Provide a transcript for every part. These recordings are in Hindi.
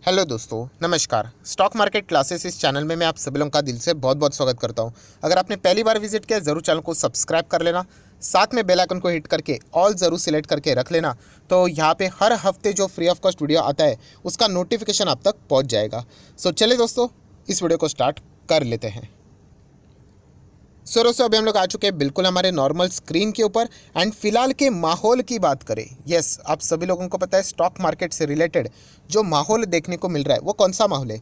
हेलो दोस्तों, नमस्कार। स्टॉक मार्केट क्लासेस इस चैनल में मैं आप सभी लोगों का दिल से बहुत बहुत स्वागत करता हूं। अगर आपने पहली बार विजिट किया ज़रूर चैनल को सब्सक्राइब कर लेना, साथ में बेल आइकन को हिट करके ऑल ज़रूर सिलेक्ट करके रख लेना। तो यहाँ पे हर हफ्ते जो फ्री ऑफ कॉस्ट वीडियो आता है उसका नोटिफिकेशन आप तक पहुँच जाएगा। सो चलिए दोस्तों, इस वीडियो को स्टार्ट कर लेते हैं। सो दोस्तों, अभी हम लोग आ चुके हैं बिल्कुल हमारे नॉर्मल स्क्रीन के ऊपर। एंड फिलहाल के माहौल की बात करें, यस, आप सभी लोगों को पता है स्टॉक मार्केट से रिलेटेड जो माहौल देखने को मिल रहा है वो कौन सा माहौल है।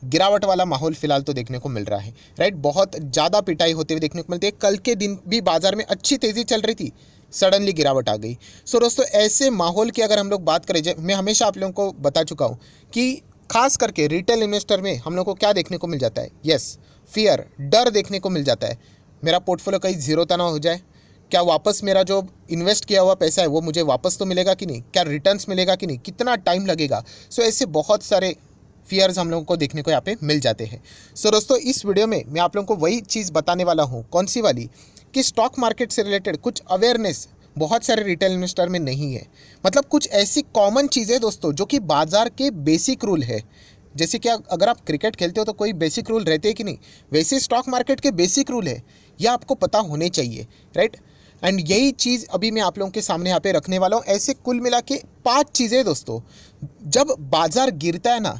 गिरावट वाला माहौल फिलहाल तो देखने को मिल रहा है, राइट। बहुत ज़्यादा पिटाई होते हुए देखने को मिलती है। कल के दिन भी बाजार में अच्छी तेज़ी चल रही थी, सडनली गिरावट आ गई। सो दोस्तों, ऐसे माहौल की अगर हम लोग बात करें, मैं हमेशा आप लोगों को बता चुका हूँ कि खास करके रिटेल इन्वेस्टर में हम लोग को क्या देखने को मिल जाता है, यस, फियर, डर देखने को मिल जाता है। मेरा पोर्टफोलियो कहीं जीरो तो ना हो जाए, क्या वापस मेरा जो इन्वेस्ट किया हुआ पैसा है वो मुझे वापस तो मिलेगा कि नहीं, क्या रिटर्न्स मिलेगा कि नहीं, कितना टाइम लगेगा। सो ऐसे बहुत सारे फियर्स हम लोगों को देखने को यहाँ पे मिल जाते हैं। सो दोस्तों, इस वीडियो में मैं आप लोगों को वही चीज़ बताने वाला हूँ, कौन सी वाली, कि स्टॉक मार्केट से रिलेटेड कुछ अवेयरनेस बहुत सारे रिटेल इन्वेस्टर में नहीं है। मतलब कुछ ऐसी कॉमन चीज़ें दोस्तों जो कि बाजार के बेसिक रूल है। जैसे कि अगर आप क्रिकेट खेलते हो तो कोई बेसिक रूल रहते हैं कि नहीं, वैसे स्टॉक मार्केट के बेसिक रूल है, यह आपको पता होने चाहिए, राइट। एंड यही चीज़ अभी मैं आप लोगों के सामने यहाँ पे रखने वाला हूँ। ऐसे कुल मिला के 5 चीज़ें दोस्तों, जब बाजार गिरता है ना,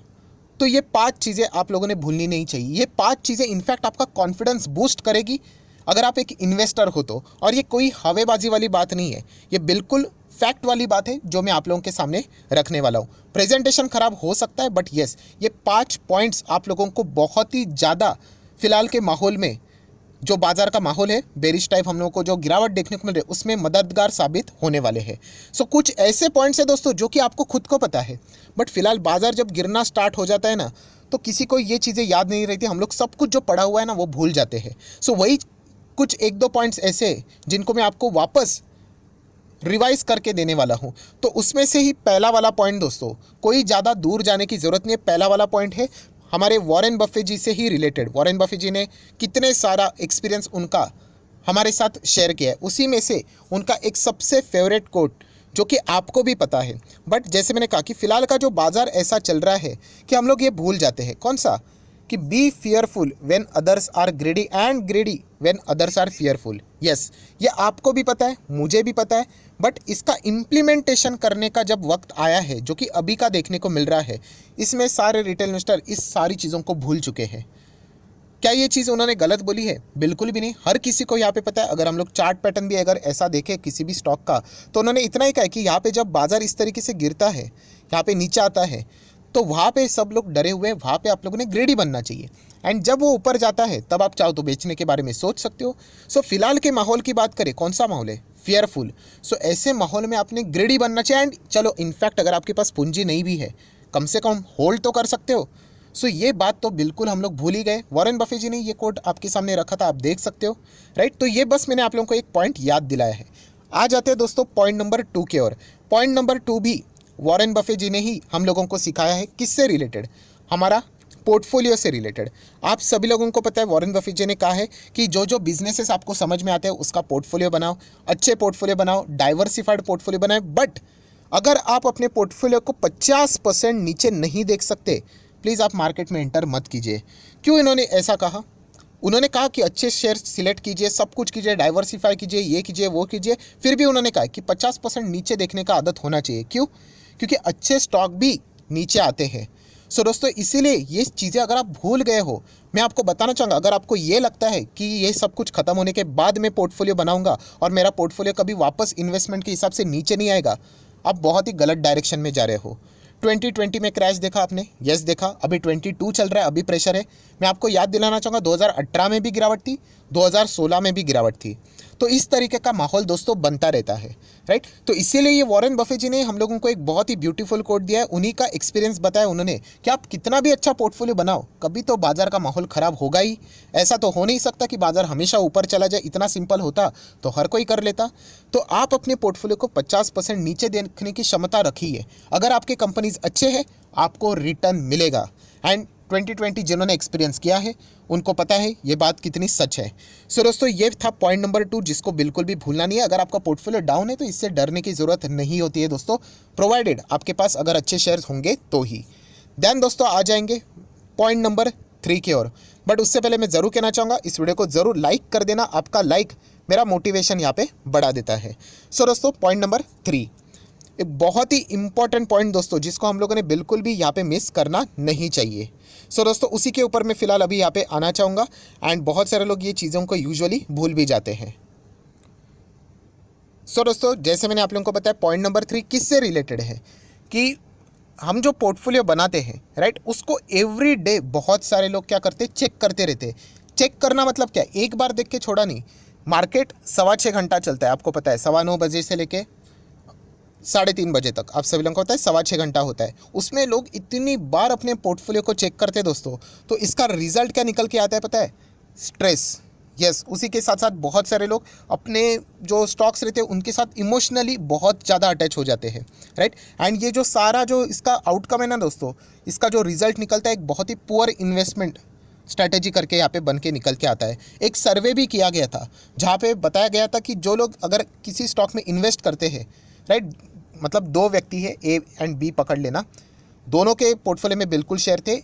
तो ये 5 चीज़ें आप लोगों ने भूलनी नहीं चाहिए। ये 5 चीज़ें इनफैक्ट आपका कॉन्फिडेंस बूस्ट करेगी अगर आप एक इन्वेस्टर हो तो। और ये कोई हवेबाजी वाली बात नहीं है, ये बिल्कुल फैक्ट वाली बात है जो मैं आप लोगों के सामने रखने वाला हूँ। प्रेजेंटेशन खराब हो सकता है, बट येस, ये 5 पॉइंट्स आप लोगों को बहुत ही ज़्यादा फिलहाल के माहौल में, जो बाजार का माहौल है बेरिश टाइप, हम लोगों को जो गिरावट देखने को मिल रही है उसमें मददगार साबित होने वाले हैं। सो कुछ ऐसे पॉइंट्स है दोस्तों जो कि आपको खुद को पता है, बट फिलहाल बाजार जब गिरना स्टार्ट हो जाता है ना, तो किसी को ये चीज़ें याद नहीं रहती। हम लोग सब कुछ जो पढ़ा हुआ है ना वो भूल जाते हैं। सो वही कुछ 1-2 पॉइंट्स ऐसे जिनको मैं आपको वापस रिवाइज करके देने वाला हूं। तो उसमें से ही पहला वाला पॉइंट दोस्तों, कोई ज़्यादा दूर जाने की ज़रूरत नहीं है। पहला वाला पॉइंट है हमारे वॉरेन बफे जी से ही रिलेटेड। वॉरेन बफे जी ने कितने सारा एक्सपीरियंस उनका हमारे साथ शेयर किया है, उसी में से उनका एक सबसे फेवरेट कोट जो कि आपको भी पता है। बट जैसे मैंने कहा कि फ़िलहाल का जो बाज़ार ऐसा चल रहा है कि हम लोग ये भूल जाते हैं, कौन सा, कि be fearful when others are greedy and greedy when others are fearful. Yes, ये आपको भी पता है, मुझे भी पता है, बट इसका इम्प्लीमेंटेशन करने का जब वक्त आया है, जो कि अभी का देखने को मिल रहा है, इसमें सारे रिटेल इन्वेस्टर इस सारी चीज़ों को भूल चुके हैं। क्या ये चीज़ उन्होंने गलत बोली है? बिल्कुल भी नहीं। हर किसी को यहाँ पे पता है। अगर हम लोग चार्ट पैटर्न भी अगर ऐसा देखें किसी भी स्टॉक का, तो उन्होंने इतना ही कहा है कि यहाँ पे जब बाजार इस तरीके से गिरता है, यहाँ पे नीचे आता है, तो वहाँ पे सब लोग डरे हुए हैं, वहाँ पे आप लोगों ने ग्रेडी बनना चाहिए। एंड जब वो ऊपर जाता है तब आप चाहो तो बेचने के बारे में सोच सकते हो। सो फिलहाल के माहौल की बात करें, कौन सा माहौल है? फियरफुल। सो ऐसे माहौल में आपने ग्रेडी बनना चाहिए। एंड चलो, इनफैक्ट अगर आपके पास पूंजी नहीं भी है, कम से कम होल्ड तो कर सकते हो। सो ये बात तो बिल्कुल हम लोग भूल ही गए। वॉरेन बफे जी ने ये कोट आपके सामने रखा था, आप देख सकते हो, राइट। तो ये बस मैंने आप लोगों को एक पॉइंट याद दिलाया है। आ जाते हैं दोस्तों पॉइंट नंबर 2 के ओर। पॉइंट नंबर 2 भी वॉरेन बफे जी ने ही हम लोगों को सिखाया है। किससे रिलेटेड? हमारा पोर्टफोलियो से रिलेटेड। आप सभी लोगों को पता है वॉरेन बफे जी ने कहा है कि जो जो बिजनेसेस आपको समझ में आते हैं उसका पोर्टफोलियो बनाओ, अच्छे पोर्टफोलियो बनाओ, डाइवर्सिफाइड पोर्टफोलियो बनाए। बट अगर आप अपने पोर्टफोलियो को 50% नीचे नहीं देख सकते, प्लीज़ आप मार्केट में एंटर मत कीजिए। क्यों इन्होंने ऐसा कहा? उन्होंने कहा कि अच्छे शेयर सिलेक्ट कीजिए, सब कुछ कीजिए, डाइवर्सिफाई कीजिए, ये कीजिए, वो कीजिए। फिर भी उन्होंने कहा कि 50% नीचे देखने का आदत होना चाहिए। क्यों? क्योंकि अच्छे स्टॉक भी नीचे आते हैं। सो दोस्तों, इसीलिए ये चीज़ें अगर आप भूल गए हो, मैं आपको बताना चाहूँगा, अगर आपको ये लगता है कि ये सब कुछ खत्म होने के बाद मैं पोर्टफोलियो बनाऊंगा और मेरा पोर्टफोलियो कभी वापस इन्वेस्टमेंट के हिसाब से नीचे नहीं आएगा, आप बहुत ही गलत डायरेक्शन में जा रहे हो। 2020 में क्रैश देखा आपने? यस देखा। अभी 22 चल रहा है, अभी प्रेशर है। मैं आपको याद दिलाना चाहूँगा 2018 में भी गिरावट थी, 2016 में भी गिरावट थी। तो इस तरीके का माहौल दोस्तों बनता रहता है, राइट। तो इसीलिए ये वॉरेन बफे जी ने हम लोगों को एक बहुत ही ब्यूटीफुल कोट दिया है। उन्हीं का एक्सपीरियंस बताया उन्होंने कि आप कितना भी अच्छा पोर्टफोलियो बनाओ, कभी तो बाजार का माहौल ख़राब होगा ही। ऐसा तो हो नहीं सकता कि बाजार हमेशा ऊपर चला जाए। इतना सिंपल होता तो हर कोई कर लेता। तो आप अपने पोर्टफोलियो को 50% नीचे देखने की क्षमता रखिए। अगर आपके कंपनीज अच्छे हैं, आपको रिटर्न मिलेगा। एंड 2020 जिन्होंने एक्सपीरियंस किया है उनको पता है ये बात कितनी सच है। सो दोस्तों, ये था पॉइंट नंबर 2 जिसको बिल्कुल भी भूलना नहीं है। अगर आपका पोर्टफोलियो डाउन है तो इससे डरने की ज़रूरत नहीं होती है दोस्तों, प्रोवाइडेड आपके पास अगर अच्छे शेयर्स होंगे तो ही। देन दोस्तों आ जाएंगे पॉइंट नंबर 3 की ओर। बट उससे पहले मैं ज़रूर कहना चाहूँगा इस वीडियो को ज़रूर लाइक कर देना, आपका लाइक मेरा मोटिवेशन यहाँ पे बढ़ा देता है। सो दोस्तों पॉइंट नंबर 3, एक बहुत ही इंपॉर्टेंट पॉइंट दोस्तों, जिसको हम लोगों ने बिल्कुल भी यहाँ पे मिस करना नहीं चाहिए। सो दोस्तों उसी के ऊपर मैं फिलहाल अभी यहाँ पे आना चाहूँगा। एंड बहुत सारे लोग ये चीज़ों को यूजुअली भूल भी जाते हैं। सो दोस्तों जैसे मैंने आप लोगों को बताया पॉइंट नंबर 3 किससे रिलेटेड है कि हम जो पोर्टफोलियो बनाते हैं राइट, उसको एवरी डे बहुत सारे लोग क्या करते, चेक करते रहते। चेक करना मतलब क्या, एक बार देख के छोड़ा नहीं। मार्केट 6.25 घंटा चलता है, आपको पता है 9:15 बजे से लेके 3:30 बजे तक, आप सभी लोगों को पता है 6.25 घंटा होता है। उसमें लोग इतनी बार अपने पोर्टफोलियो को चेक करते हैं दोस्तों, तो इसका रिजल्ट क्या निकल के आता है पता है, स्ट्रेस। यस, उसी के साथ साथ बहुत सारे लोग अपने जो स्टॉक्स रहते हैं उनके साथ इमोशनली बहुत ज़्यादा अटैच हो जाते हैं राइट। एंड ये जो सारा जो इसका आउटकम है ना दोस्तों, इसका जो रिजल्ट निकलता है एक बहुत ही पुअर इन्वेस्टमेंट स्ट्रैटेजी करके यहाँ पे बन के निकल के आता है। एक सर्वे भी किया गया था जहाँ पे बताया गया था कि जो लोग अगर किसी स्टॉक में इन्वेस्ट करते हैं राइट, मतलब 2 व्यक्ति है, ए एंड बी पकड़ लेना, दोनों के पोर्टफोलियो में बिल्कुल शेयर थे।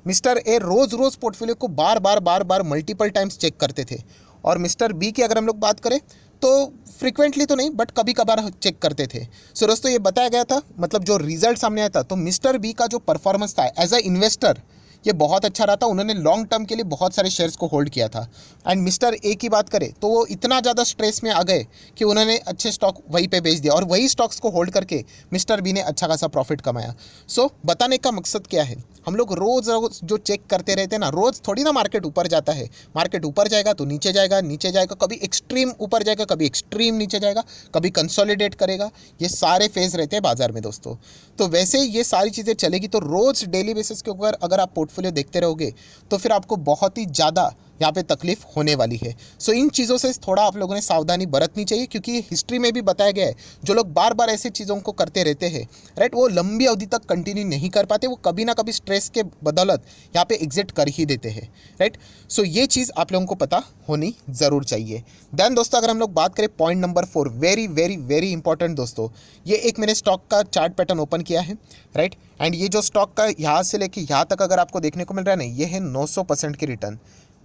मिस्टर ए रोज़ पोर्टफोलियो को बार बार मल्टीपल टाइम्स चेक करते थे, और मिस्टर बी की अगर हम लोग बात करें तो फ्रिक्वेंटली तो नहीं बट कभी कभार चेक करते थे। सो दोस्तों ये बताया गया था, मतलब जो रिजल्ट सामने आया था, तो मिस्टर बी का जो परफॉर्मेंस था एज अ इन्वेस्टर ये बहुत अच्छा रहा था। उन्होंने लॉन्ग टर्म के लिए बहुत सारे शेयर्स को होल्ड किया था। एंड मिस्टर ए की बात करें तो वो इतना ज़्यादा स्ट्रेस में आ गए कि उन्होंने अच्छे स्टॉक वहीं पे बेच दिया, और वही स्टॉक्स को होल्ड करके मिस्टर बी ने अच्छा खासा प्रॉफिट कमाया। सो बताने का मकसद क्या है, हम लोग रोज़ जो चेक करते रहते हैं ना, रोज़ थोड़ी ना मार्केट ऊपर जाता है। मार्केट ऊपर जाएगा तो नीचे जाएगा, नीचे जाएगा, कभी एक्सट्रीम ऊपर जाएगा, कभी एक्सट्रीम नीचे जाएगा, कभी कंसोलिडेट करेगा। ये सारे फेज रहते हैं बाजार में दोस्तों। तो वैसे ये सारी चीज़ें चलेगी, तो रोज़ डेली बेसिस के ऊपर अगर आप पोर्टफोलियो देखते रहोगे तो फिर आपको बहुत ही ज़्यादा यहाँ पे तकलीफ होने वाली है। सो इन चीज़ों से थोड़ा आप लोगों ने सावधानी बरतनी चाहिए, क्योंकि हिस्ट्री में भी बताया गया है जो लोग बार बार ऐसी चीज़ों को करते रहते हैं राइट, वो लंबी अवधि तक कंटिन्यू नहीं कर पाते, वो कभी ना कभी स्ट्रेस के बदौलत यहाँ पे एग्जिट कर ही देते हैं राइट। सो ये चीज़ आप लोगों को पता होनी ज़रूर चाहिए। देन दोस्तों अगर हम लोग बात करें point number 4, very very very important दोस्तों, ये एक मैंने स्टॉक का चार्ट पैटर्न ओपन किया है राइट। एंड ये जो स्टॉक का यहाँ से लेके यहाँ तक अगर आपको देखने को मिल रहा है ना, ये है 900% की रिटर्न।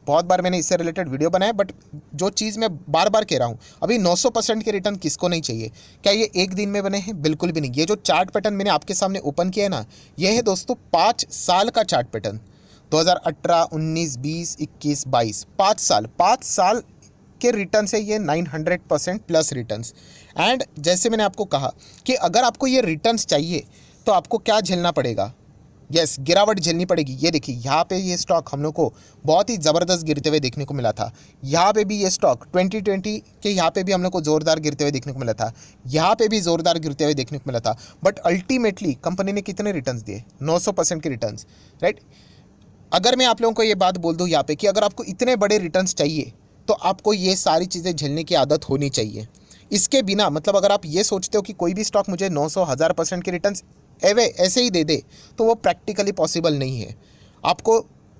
बहुत बार मैंने इससे रिलेटेड वीडियो बनाया, बट जो चीज़ मैं बार बार कह रहा हूँ, अभी 900% के रिटर्न किसको नहीं चाहिए। क्या ये एक दिन में बने हैं? बिल्कुल भी नहीं। ये जो चार्ट पैटर्न मैंने आपके सामने ओपन किया है ना, ये है दोस्तों 5 साल का चार्ट पैटर्न। 2018, 19, 20, 21, 22, 5 साल के रिटर्न से ये 900% प्लस रिटर्न्स। एंड जैसे मैंने आपको कहा कि अगर आपको ये रिटर्न्स चाहिए तो आपको क्या झेलना पड़ेगा, यस गिरावट झेलनी पड़ेगी। ये देखिए यहाँ पे ये स्टॉक हम लोग को बहुत ही ज़बरदस्त गिरते हुए देखने को मिला था। यहाँ पे भी ये स्टॉक 2020 के यहाँ पे भी हम लोग को ज़ोरदार गिरते हुए देखने को मिला था, यहाँ पे भी ज़ोरदार गिरते हुए देखने को मिला था। बट अल्टीमेटली कंपनी ने कितने रिटर्न्स दिए? 900% के रिटर्न्स राइट। अगर मैं आप लोगों को ये बात बोल दूँ यहाँ पे कि अगर आपको इतने बड़े रिटर्न्स चाहिए तो आपको ये सारी चीज़ें झेलने की आदत होनी चाहिए। इसके बिना मतलब अगर आप ये सोचते हो कि कोई भी स्टॉक मुझे 900,000% के रिटर्न्स ऐसे ही दे दे, तो वो प्रैक्टिकली पॉसिबल नहीं है। आपको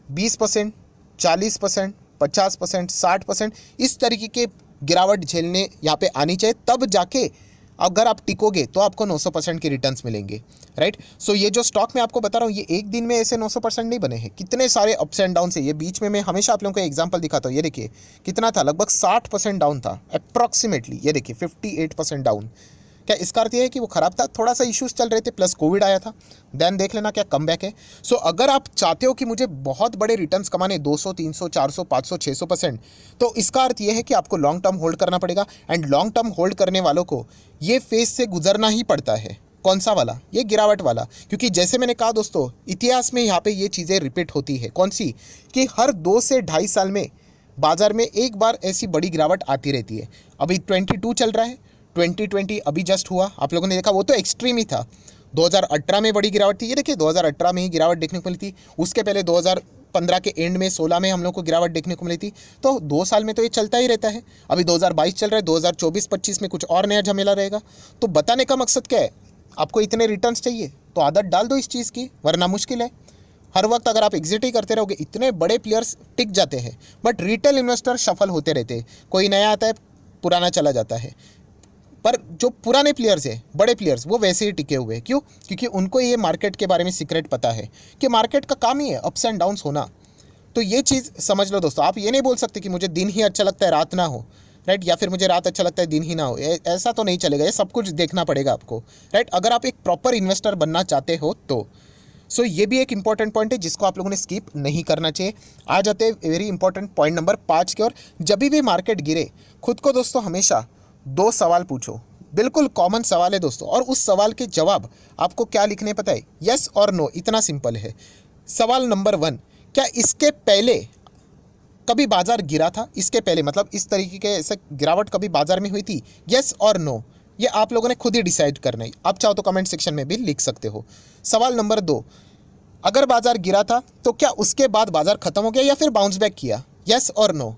20%, 40%, 50%, 60% इस तरीके के गिरावट झेलने यहाँ पे आनी चाहिए, तब जाके अगर आप टिकोगे तो आपको 900% के रिटर्न्स मिलेंगे राइट। सो ये जो स्टॉक मैं आपको बता रहा हूँ, ये एक दिन में ऐसे 900% नहीं बने हैं, कितने सारे अप्स एंड डाउन से। ये बीच में मैं हमेशा आप लोगों को एग्जांपल दिखाता हूँ। ये देखिए कितना था, लगभग 60% डाउन था अप्रॉक्सीमेटली। ये देखिए 58% डाउन। क्या इसका अर्थ ये है कि वो ख़राब था? थोड़ा सा इश्यूज चल रहे थे, प्लस कोविड आया था। देन देख लेना क्या कमबैक है। सो अगर आप चाहते हो कि मुझे बहुत बड़े रिटर्न्स कमाने 200, 300, 400, 500, 600%, तो इसका अर्थ ये है कि आपको लॉन्ग टर्म होल्ड करना पड़ेगा। एंड लॉन्ग टर्म होल्ड करने वालों को ये फेज से गुजरना ही पड़ता है। कौन सा वाला? ये गिरावट वाला। क्योंकि जैसे मैंने कहा दोस्तों, इतिहास में यहाँ पे ये चीज़ें रिपीट होती है। कौन सी? कि हर 2 से 2.5 साल में बाजार में एक बार ऐसी बड़ी गिरावट आती रहती है। अभी 22 चल रहा है, 2020 अभी जस्ट हुआ, आप लोगों ने देखा, वो तो एक्सट्रीम ही था। 2018 में बड़ी गिरावट थी, ये देखिए 2018 में ही गिरावट देखने को मिली थी। उसके पहले 2015 के एंड में 16 में हम लोग को गिरावट देखने को मिली थी। तो 2 साल में तो ये चलता ही रहता है। अभी 2022 चल रहा है, 2024-25 में कुछ और नया झमेला रहेगा। तो बताने का मकसद क्या है, आपको इतने रिटर्न्स चाहिए तो आदत डाल दो इस चीज़ की, वरना मुश्किल है। हर वक्त अगर आप एग्जिट ही करते रहोगे, इतने बड़े प्लेयर्स टिक जाते हैं बट रिटेल इन्वेस्टर सफल होते रहते हैं। कोई नया आता है, पुराना चला जाता है। पर जो पुराने प्लेयर्स हैं, बड़े प्लेयर्स, वो वैसे ही टिके हुए हैं। क्यों? क्योंकि उनको ये मार्केट के बारे में सीक्रेट पता है कि मार्केट का काम ही है अप्स एंड डाउन्स होना। तो ये चीज़ समझ लो दोस्तों। आप ये नहीं बोल सकते कि मुझे दिन ही अच्छा लगता है रात ना हो, राइट, या फिर मुझे रात अच्छा लगता है दिन ही ना हो। ऐसा तो नहीं चलेगा, ये सब कुछ देखना पड़ेगा आपको, राइट, अगर आप एक प्रॉपर इन्वेस्टर बनना चाहते हो तो। सो ये भी एक इंपॉर्टेंट पॉइंट है जिसको आप लोगों ने स्किप नहीं करना चाहिए। आ जाते हैं वेरी इंपॉर्टेंट पॉइंट नंबर 5 की ओर। जब भी मार्केट गिरे, खुद को दोस्तों हमेशा 2 सवाल पूछो। बिल्कुल कॉमन सवाल है दोस्तों, और उस सवाल के जवाब आपको क्या लिखने पता है? यस और नो, इतना सिंपल है। सवाल नंबर 1, क्या इसके पहले कभी बाजार गिरा था? इसके पहले मतलब इस तरीके के ऐसे गिरावट कभी बाजार में हुई थी? यस और नो, ये आप लोगों ने खुद ही डिसाइड करना है। आप चाहो तो कमेंट सेक्शन में भी लिख सकते हो। सवाल नंबर 2, अगर बाजार गिरा था तो क्या उसके बाद बाजार खत्म हो गया या फिर बाउंस बैक किया? यस और नो।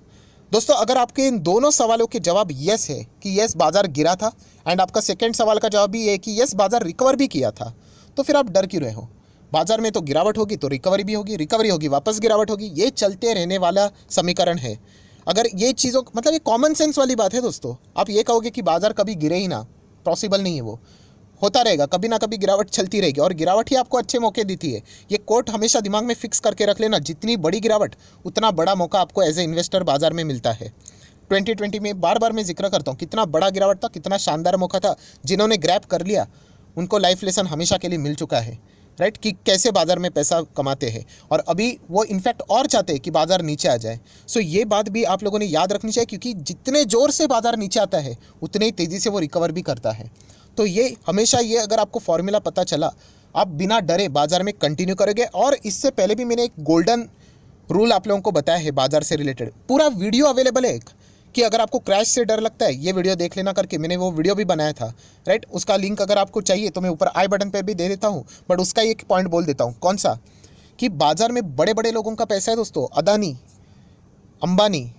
दोस्तों अगर आपके इन दोनों सवालों के जवाब यस है कि यस बाजार गिरा था, एंड आपका सेकंड सवाल का जवाब भी है कि यस बाजार रिकवर भी किया था, तो फिर आप डर क्यों रहे हो? बाजार में तो गिरावट होगी तो रिकवरी भी होगी, रिकवरी होगी वापस गिरावट होगी, ये चलते रहने वाला समीकरण है। अगर ये चीज़ों मतलब ये कॉमन सेंस वाली बात है दोस्तों। आप ये कहोगे कि बाजार कभी गिरे ही ना, पॉसिबल नहीं है, वो होता रहेगा, कभी ना कभी गिरावट चलती रहेगी, और गिरावट ही आपको अच्छे मौके देती है। ये कोट हमेशा दिमाग में फिक्स करके रख लेना, जितनी बड़ी गिरावट उतना बड़ा मौका आपको एज ए इन्वेस्टर बाजार में मिलता है। 2020 में बार बार मैं जिक्र करता हूँ कितना बड़ा गिरावट था, कितना शानदार मौका था। जिन्होंने ग्रैब कर लिया उनको लाइफ लेसन हमेशा के लिए मिल चुका है, राइट, कि कैसे बाजार में पैसा कमाते हैं, और अभी वो इनफैक्ट और चाहते हैं कि बाजार नीचे आ जाए। सो ये बात भी आप लोगों ने याद रखनी चाहिए, क्योंकि जितने ज़ोर से बाजार नीचे आता है उतने ही तेज़ी से वो रिकवर भी करता है। तो ये हमेशा, ये अगर आपको फॉर्मूला पता चला, आप बिना डरे बाजार में कंटिन्यू करोगे। और इससे पहले भी मैंने एक गोल्डन रूल आप लोगों को बताया है बाजार से रिलेटेड, पूरा वीडियो अवेलेबल है एक, कि अगर आपको क्रैश से डर लगता है ये वीडियो देख लेना करके, मैंने वो वीडियो भी बनाया था, राइट। उसका लिंक अगर आपको चाहिए तो मैं ऊपर आई बटन पे भी दे देता हूँ, बट उसका एक पॉइंट बोल देता हूँ। कौन सा? कि बाजार में बड़े बड़े लोगों का पैसा है दोस्तों, अदानी, अंबानी,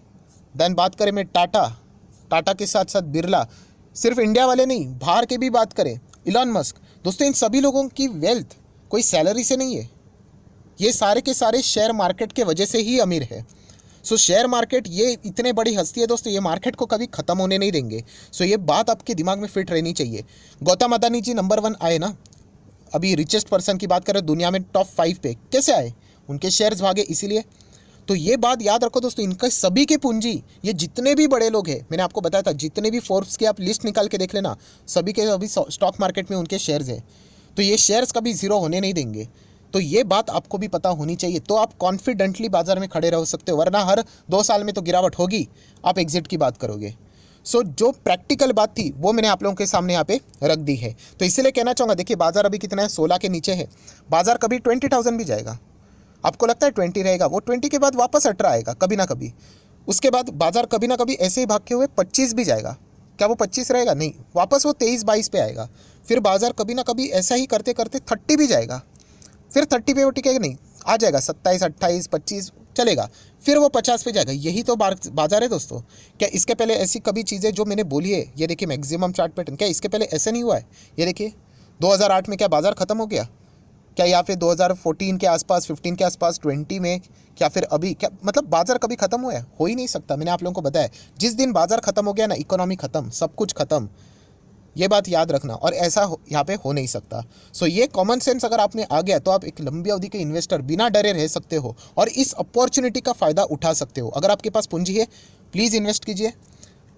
देन बात करें मैं टाटा के साथ साथ बिरला, सिर्फ इंडिया वाले नहीं, बाहर के भी बात करें, इलॉन मस्क, दोस्तों इन सभी लोगों की वेल्थ कोई सैलरी से नहीं है, ये सारे के सारे शेयर मार्केट के वजह से ही अमीर है। सो शेयर मार्केट ये इतने बड़ी हस्ती है दोस्तों, ये मार्केट को कभी ख़त्म होने नहीं देंगे। सो ये बात आपके दिमाग में फिट रहनी चाहिए। गौतम अदानी जी नंबर 1 आए ना, अभी रिचेस्ट पर्सन की बात करें दुनिया में टॉप 5 पे, कैसे आए? उनके शेयर्स भागे इसीलिए। तो ये बात याद रखो दोस्तों, इनका सभी की पूंजी, ये जितने भी बड़े लोग हैं, मैंने आपको बताया था, जितने भी फोर्ब्स की आप लिस्ट निकाल के देख लेना, सभी के अभी स्टॉक मार्केट में उनके शेयर्स हैं। तो ये शेयर्स कभी ज़ीरो होने नहीं देंगे। तो ये बात आपको भी पता होनी चाहिए, तो आप कॉन्फिडेंटली बाजार में खड़े रह सकते हो, वरना हर 2 साल में तो गिरावट होगी, आप एग्जिट की बात करोगे। सो जो प्रैक्टिकल बात थी वो मैंने आप लोगों के सामने यहाँ पे रख दी है। तो इसीलिए कहना चाहूँगा, देखिए बाजार अभी कितना है, 16 के नीचे है। बाजार कभी 20,000 भी जाएगा, आपको लगता है 20 रहेगा, वो 20 के बाद वापस 18 आएगा कभी ना कभी। उसके बाद बाजार कभी ना कभी ऐसे ही भागते हुए 25 भी जाएगा। क्या वो 25 रहेगा? नहीं, वापस वो 23-22 पे आएगा। फिर बाजार कभी ना कभी ऐसा ही करते करते 30 भी जाएगा, फिर 30 पे वो टिकेगा नहीं, आ जाएगा 27, 28, 25 चलेगा, फिर वो 50 पे जाएगा। यही तो बाजार है दोस्तों। क्या इसके पहले ऐसी कभी चीज़ें जो मैंने बोली है, ये देखिए मैक्सिमम चार्ट पैटर्न, क्या इसके पहले ऐसे नहीं हुआ है? ये देखिए 2008 में क्या बाजार ख़त्म हो गया? क्या या फिर 2014 के आसपास, 15 के आसपास, 20 में, क्या फिर अभी? क्या मतलब बाजार कभी ख़त्म हुआ है? हो ही नहीं सकता। मैंने आप लोगों को बताया, जिस दिन बाजार ख़त्म हो गया ना, इकोनॉमी ख़त्म, सब कुछ ख़त्म। ये बात याद रखना, और ऐसा यहाँ पे हो नहीं सकता। सो ये कॉमन सेंस अगर आप में आ गया तो आप एक लंबी अवधि के इन्वेस्टर बिना डरे रह सकते हो, और इस अपॉर्चुनिटी का फ़ायदा उठा सकते हो। अगर आपके पास पूंजी है, प्लीज़ इन्वेस्ट कीजिए,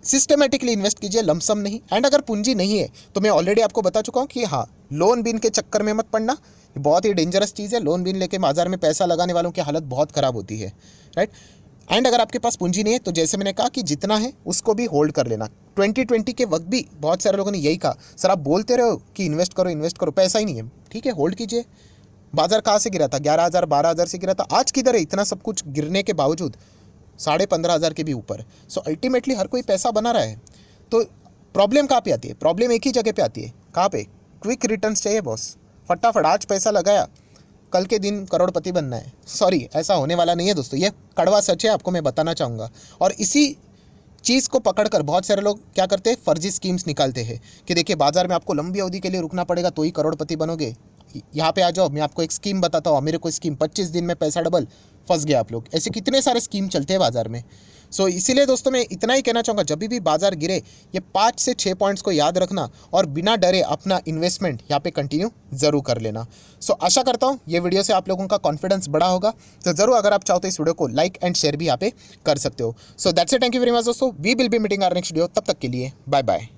सिस्टमेटिकली इन्वेस्ट कीजिए, लमसम नहीं। एंड अगर पूंजी नहीं है तो मैं ऑलरेडी आपको बता चुका हूँ कि हाँ, लोन बिन के चक्कर में मत पड़ना, ये बहुत ही डेंजरस चीज़ है। लोन बिन लेके बाजार में पैसा लगाने वालों की हालत बहुत ख़राब होती है, राइट। एंड अगर आपके पास पूंजी नहीं है तो जैसे मैंने कहा कि जितना है उसको भी होल्ड कर लेना। 2020 के वक्त भी बहुत सारे लोगों ने यही कहा, सर आप बोलते रहो कि इन्वेस्ट करो, पैसा ही नहीं है, ठीक है, होल्ड कीजिए। बाजार कहाँ से गिरा था? 11,000, 12,000 से गिरा था। आज किधर है? इतना सब कुछ गिरने के बावजूद 15,500 के भी ऊपर। सो अल्टीमेटली हर कोई पैसा बना रहा है। तो प्रॉब्लम कहाँ पे आती है? प्रॉब्लम एक ही जगह पे आती है। कहाँ पे? क्विक रिटर्न्स चाहिए बॉस, फटाफट आज पैसा लगाया, कल के दिन करोड़पति बनना है। सॉरी, ऐसा होने वाला नहीं है दोस्तों, ये कड़वा सच है, आपको मैं बताना चाहूँगा। और इसी चीज़ को पकड़कर बहुत सारे लोग क्या करते हैं, फर्जी स्कीम्स निकालते हैं कि देखिए बाजार में आपको लंबी अवधि के लिए रुकना पड़ेगा तो ही करोड़पति बनोगे। यहाँ पे आ जाओ, मैं आपको एक स्कीम बताता हूँ, मेरे को स्कीम 25 दिन में पैसा डबल, फंस गया आप लोग। ऐसे कितने सारे स्कीम चलते हैं बाजार में। सो इसीलिए दोस्तों मैं इतना ही कहना चाहूँगा, जब भी बाजार गिरे ये 5 से 6 पॉइंट्स को याद रखना और बिना डरे अपना इन्वेस्टमेंट यहाँ पे कंटिन्यू ज़रूर कर लेना। सो आशा करता हूँ ये वीडियो से आप लोगों का कॉन्फिडेंस बढ़ा होगा। तो ज़रूर अगर आप चाहो तो इस वीडियो को लाइक एंड शेयर भी यहाँ पे कर सकते हो। So that's it, thank you very much दोस्तों, we will be meeting our next video. तब तक के लिए बाय बाय।